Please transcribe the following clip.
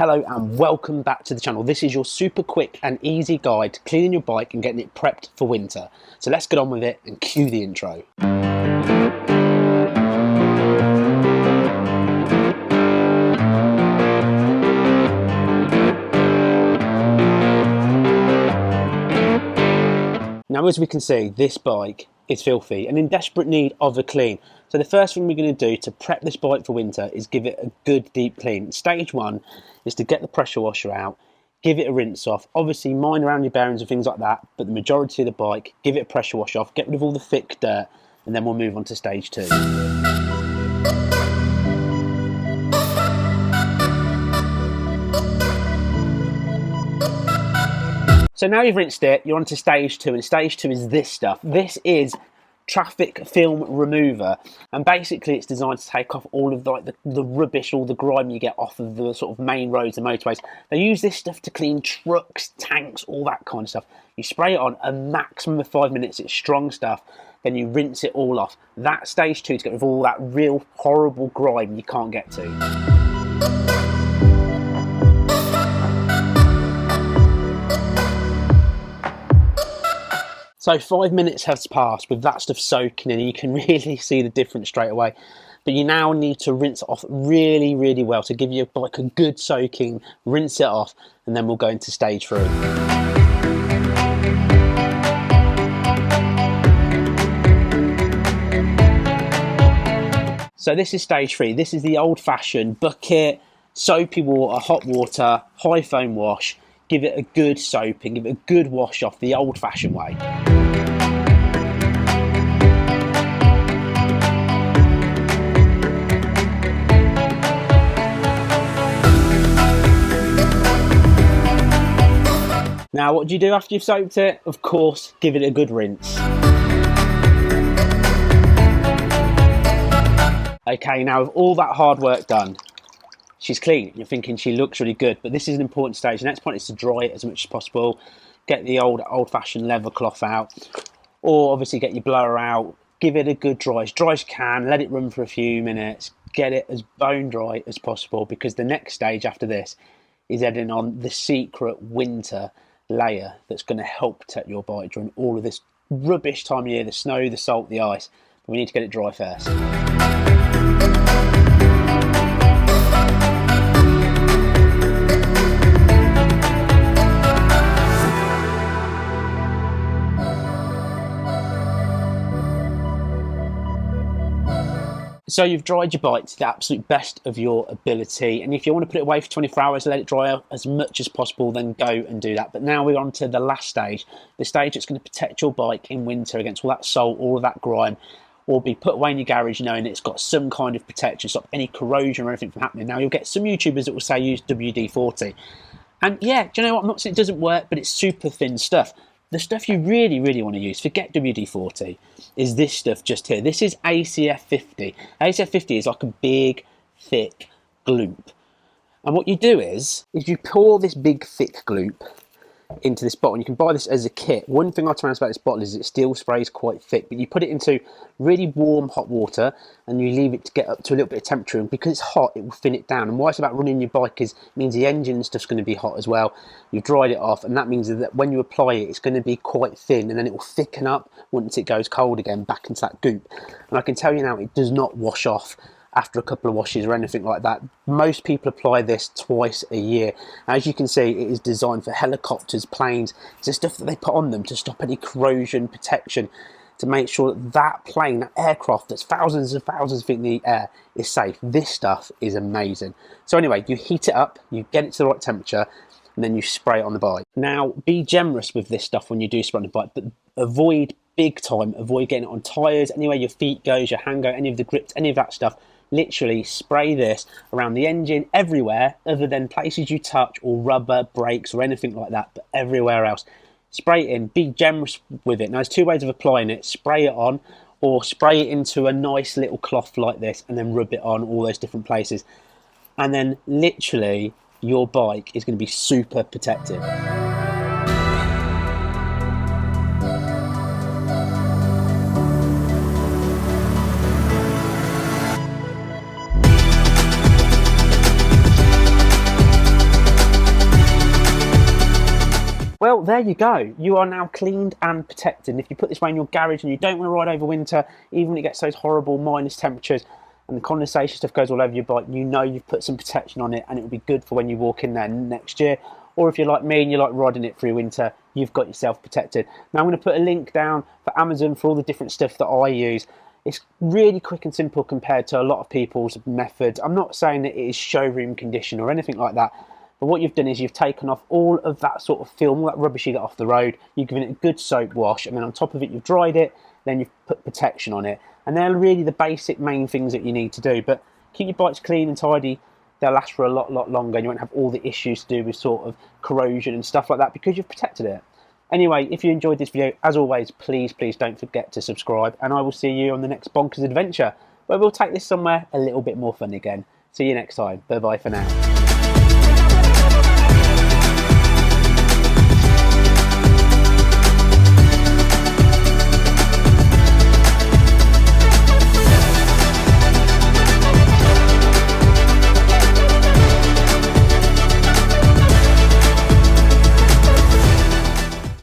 Hello and welcome back to the channel. This is your super quick and easy guide to cleaning your bike and getting it prepped for winter. So let's get on with it and cue the intro. Now, as we can see, this bike is filthy and in desperate need of a clean. So the first thing we're going to do to prep this bike for winter is give it a good deep clean. Stage one is to get the pressure washer out, give it a rinse off. Obviously mind around your bearings and things like that, but the majority of the bike, give it a pressure wash off, get rid of all the thick dirt, and then we'll move on to stage two. So now you've rinsed it, you're on to stage two, and stage two is this stuff. This is traffic film remover, and basically it's designed to take off all of the rubbish, all the grime you get off of the sort of main roads and motorways. They use this stuff to clean trucks, tanks, all that kind of stuff. You spray it on a maximum of 5 minutes, it's strong stuff, then you rinse it all off. That's stage two, to get rid of all that real horrible grime you can't get to. So 5 minutes has passed with that stuff soaking in, and you can really see the difference straight away. But you now need to rinse it off really, really well to give you like a good soaking, rinse it off, and then we'll go into stage three. So this is stage three. This is the old-fashioned bucket, soapy water, hot water, high foam wash. Give it a good soaping, give it a good wash off the old-fashioned way. Now, what do you do after you've soaped it? Of course, give it a good rinse. Okay, now with all that hard work done, she's clean. You're thinking she looks really good, but this is an important stage. The next point is to dry it as much as possible. Get the old-fashioned leather cloth out, or obviously get your blower out. Give it a good dry as you can. Let it run for a few minutes. Get it as bone dry as possible, because the next stage after this is adding on the secret winter layer that's going to help protect your bike during all of this rubbish time of year, the snow, the salt, the ice. But we need to get it dry first. So you've dried your bike to the absolute best of your ability, and if you want to put it away for 24 hours, let it dry out as much as possible, then go and do that. But now we're on to the last stage, the stage that's going to protect your bike in winter against all that salt, all of that grime, or be put away in your garage knowing it's got some kind of protection, stop any corrosion or anything from happening. Now you'll get some YouTubers that will say use WD-40, and yeah, do you know what, I'm not saying it doesn't work, but it's super thin stuff. The stuff you really, really want to use, forget WD-40, is this stuff just here. This is ACF50. ACF50 is like a big, thick gloop. And what you do is you pour this big, thick gloop into this bottle. And you can buy this as a kit. One thing I tell you about this bottle is it still sprays quite thick, but you put it into really warm hot water and you leave it to get up to a little bit of temperature, and because it's hot it will thin it down. And why it's about running your bike is it means the engine and stuff's going to be hot as well. You've dried it off, and that means that when you apply it, it's going to be quite thin, and then it will thicken up once it goes cold again back into that goop. And I can tell you now, it does not wash off after a couple of washes or anything like that. Most people apply this twice a year. As you can see, it is designed for helicopters, planes. It's the stuff that they put on them to stop any corrosion, protection, to make sure that that plane, that aircraft that's thousands and thousands of feet in the air, is safe. This stuff is amazing. So anyway, you heat it up, you get it to the right temperature, and then you spray it on the bike. Now, be generous with this stuff when you do spray on the bike, but avoid big time, avoid getting it on tyres, anywhere your feet goes, your hand go, any of the grips, any of that stuff. Literally spray this around the engine, everywhere other than places you touch or rubber, brakes or anything like that, but everywhere else. Spray it in, be generous with it. Now there's two ways of applying it: spray it on, or spray it into a nice little cloth like this and then rub it on all those different places. And then literally your bike is going to be super protected. Well, there you go. You are now cleaned and protected. And if you put this way in your garage and you don't want to ride over winter, even when it gets those horrible minus temperatures and the condensation stuff goes all over your bike, you know you've put some protection on it, and it will be good for when you walk in there next year. Or if you're like me and you like riding it through winter, you've got yourself protected. Now I'm going to put a link down for Amazon for all the different stuff that I use. It's really quick and simple compared to a lot of people's methods. I'm not saying that it is showroom condition or anything like that, but what you've done is you've taken off all of that sort of film, all that rubbish you get off the road, you've given it a good soap wash, and then on top of it you've dried it, then you've put protection on it. And they're really the basic main things that you need to do. But keep your bikes clean and tidy, they'll last for a lot longer, and you won't have all the issues to do with sort of corrosion and stuff like that because you've protected it. Anyway, if you enjoyed this video, as always, please don't forget to subscribe, and I will see you on the next Bonkers Adventure, where we'll take this somewhere a little bit more fun again. See you next time. Bye-bye for now.